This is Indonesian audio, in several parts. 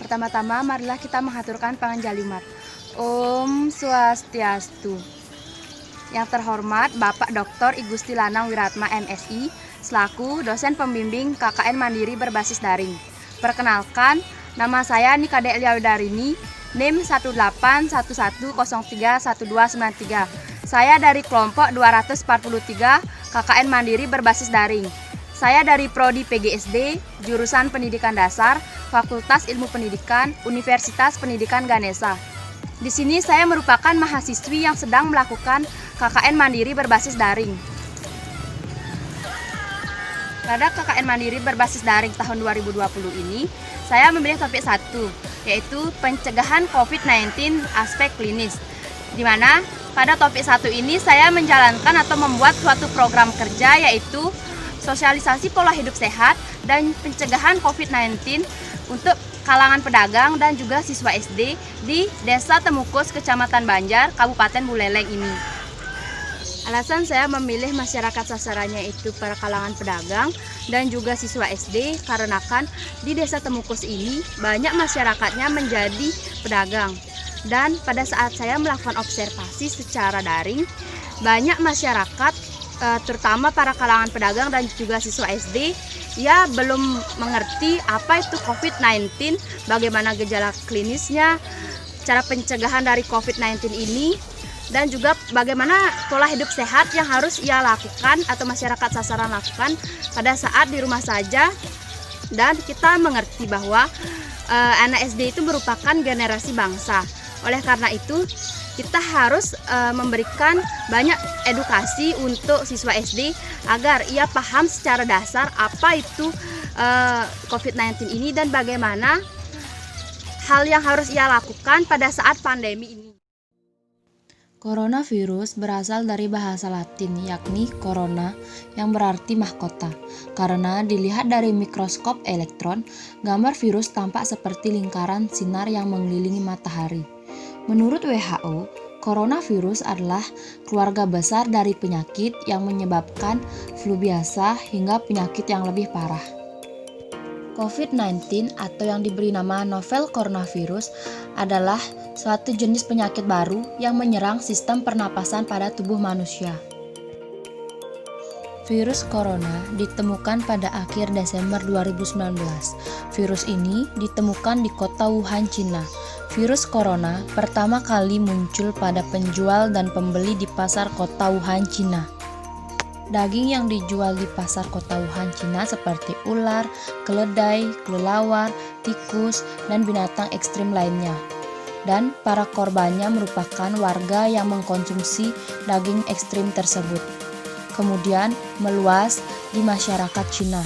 Pertama-tama marilah kita mengaturkan panganjalimat. Om Swastiastu. Yang terhormat Bapak Dr. I Gusti Lanang Wiratma MSI selaku dosen pembimbing KKN Mandiri berbasis daring. Perkenalkan, nama saya Nikade Eliaudarini, NIM 18110311293. Saya dari kelompok 243 KKN Mandiri berbasis daring. Saya dari Prodi PGSD, jurusan Pendidikan Dasar, Fakultas Ilmu Pendidikan, Universitas Pendidikan Ganesha. Di sini saya merupakan mahasiswi yang sedang melakukan KKN Mandiri berbasis daring. Pada KKN Mandiri berbasis daring tahun 2020 ini, saya memilih topik 1, yaitu pencegahan COVID-19 aspek klinis. Di mana pada topik 1 ini saya menjalankan atau membuat suatu program kerja, yaitu sosialisasi pola hidup sehat dan pencegahan COVID-19 untuk kalangan pedagang dan juga siswa SD di Desa Temukus, Kecamatan Banjar, Kabupaten Buleleng ini. Alasan saya memilih masyarakat sasarannya itu para kalangan pedagang dan juga siswa SD karena kan di Desa Temukus ini banyak masyarakatnya menjadi pedagang. Dan pada saat saya melakukan observasi secara daring, banyak masyarakat terutama para kalangan pedagang dan juga siswa SD ya belum mengerti apa itu COVID-19, bagaimana gejala klinisnya, cara pencegahan dari COVID-19 ini, dan juga bagaimana pola hidup sehat yang harus ia lakukan atau masyarakat sasaran lakukan pada saat di rumah saja. Dan kita mengerti bahwa anak SD itu merupakan generasi bangsa. Oleh karena itu kita harus memberikan banyak edukasi untuk siswa SD agar ia paham secara dasar apa itu COVID-19 ini dan bagaimana hal yang harus ia lakukan pada saat pandemi ini. Coronavirus berasal dari bahasa Latin yakni corona yang berarti mahkota. Karena dilihat dari mikroskop elektron, gambar virus tampak seperti lingkaran sinar yang mengelilingi matahari. Menurut WHO, coronavirus adalah keluarga besar dari penyakit yang menyebabkan flu biasa hingga penyakit yang lebih parah. COVID-19 atau yang diberi nama novel coronavirus adalah suatu jenis penyakit baru yang menyerang sistem pernapasan pada tubuh manusia. Virus corona ditemukan pada akhir Desember 2019. Virus ini ditemukan di kota Wuhan, Cina. Virus corona pertama kali muncul pada penjual dan pembeli di pasar kota Wuhan, Cina. Daging yang dijual di pasar kota Wuhan, Cina seperti ular, keledai, kelelawar, tikus, dan binatang ekstrim lainnya. Dan para korbannya merupakan warga yang mengkonsumsi daging ekstrim tersebut. Kemudian meluas di masyarakat Cina.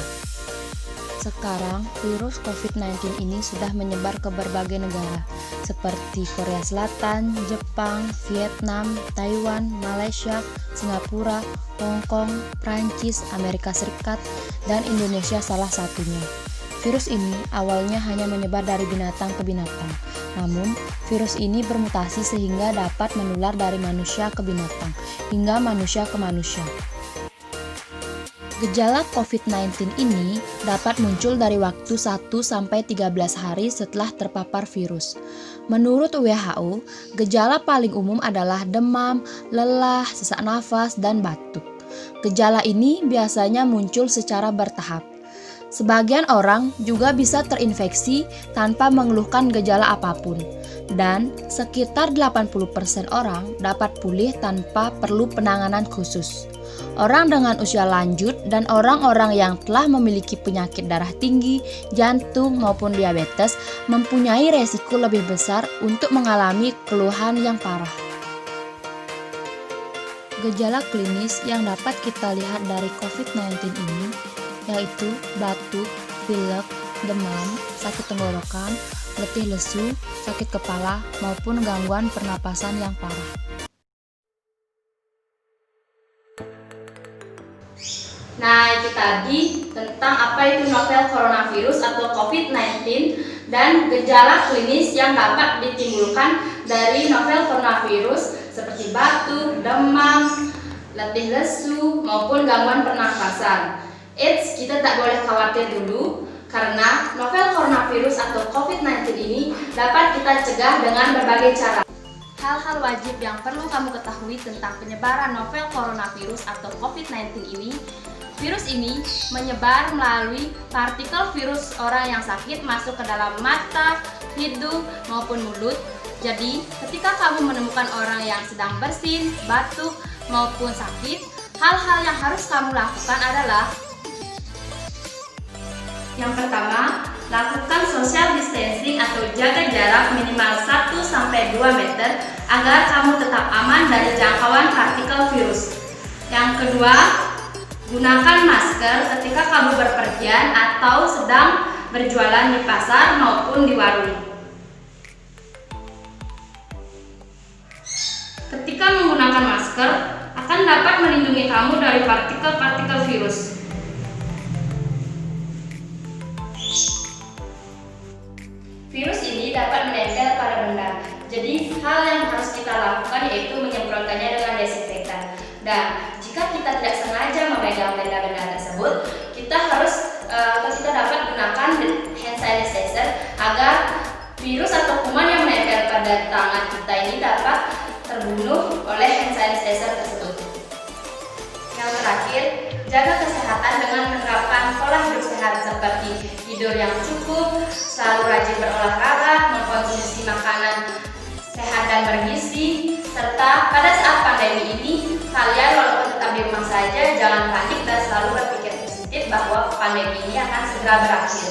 Sekarang virus COVID-19 ini sudah menyebar ke berbagai negara seperti Korea Selatan, Jepang, Vietnam, Taiwan, Malaysia, Singapura, Hong Kong, Prancis, Amerika Serikat, dan Indonesia salah satunya. Virus ini awalnya hanya menyebar dari binatang ke binatang. Namun, virus ini bermutasi sehingga dapat menular dari manusia ke binatang hingga manusia ke manusia. Gejala COVID-19 ini dapat muncul dari waktu 1-13 hari setelah terpapar virus. Menurut WHO, gejala paling umum adalah demam, lelah, sesak nafas, dan batuk. Gejala ini biasanya muncul secara bertahap. Sebagian orang juga bisa terinfeksi tanpa mengeluhkan gejala apapun. Dan sekitar 80% orang dapat pulih tanpa perlu penanganan khusus. Orang dengan usia lanjut dan orang-orang yang telah memiliki penyakit darah tinggi, jantung maupun diabetes mempunyai resiko lebih besar untuk mengalami keluhan yang parah. Gejala klinis yang dapat kita lihat dari COVID-19 ini yaitu batuk, pilek, demam, sakit tenggorokan, letih lesu, sakit kepala, maupun gangguan pernapasan yang parah. Nah, itu tadi tentang apa itu novel coronavirus atau COVID-19 dan gejala klinis yang dapat ditimbulkan dari novel coronavirus seperti batuk, demam, letih lesu, maupun gangguan pernafasan. Kita tak boleh khawatir dulu Karena novel coronavirus atau COVID-19 ini dapat kita cegah dengan berbagai cara. Hal-hal wajib yang perlu kamu ketahui tentang penyebaran novel coronavirus atau COVID-19 ini. Virus ini menyebar melalui partikel virus orang yang sakit masuk ke dalam mata, hidung, maupun mulut. Jadi, ketika kamu menemukan orang yang sedang bersin, batuk, maupun sakit, hal-hal yang harus kamu lakukan adalah: yang pertama, lakukan social distancing atau jaga jarak minimal 1-2 meter agar kamu tetap aman dari jangkauan partikel virus. Yang kedua, gunakan masker ketika kamu berpergian atau sedang berjualan di pasar maupun di warung. Ketika menggunakan masker akan dapat melindungi kamu dari partikel-partikel virus. Virus ini dapat menempel pada benda. Jadi hal yang harus kita lakukan yaitu menyemprotkannya dengan desinfektan. Dan jika kita tidak sengaja memegang benda-benda tersebut, kita dapat gunakan hand sanitizer agar virus atau kuman yang menempel pada tangan kita ini dapat terbunuh oleh hand sanitizer tersebut. Yang terakhir, jaga kesehatan dengan menerapkan pola hidup sehat seperti tidur yang cukup, selalu rajin berolahraga, mengkonsumsi makanan sehat dan bergizi, serta pada saat pandemi ini, kalian walaupun tetap di rumah saja, jangan panik dan selalu berpikir positif bahwa pandemi ini akan segera berakhir.